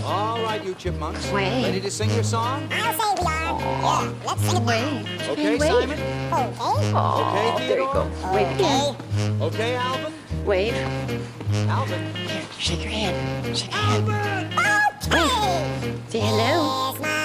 All right, you chipmunks. Wait. Ready to sing your song? I'll say we are. Yeah, let's sing it now. Wait. Okay, Wait. Simon? Okay. Oh, Okay, there you Theodore? go. Wave again. Okay, Alvin? Wave. Alvin? Here, shake your hand. Shake your hand. Okay. Say hello. Here's my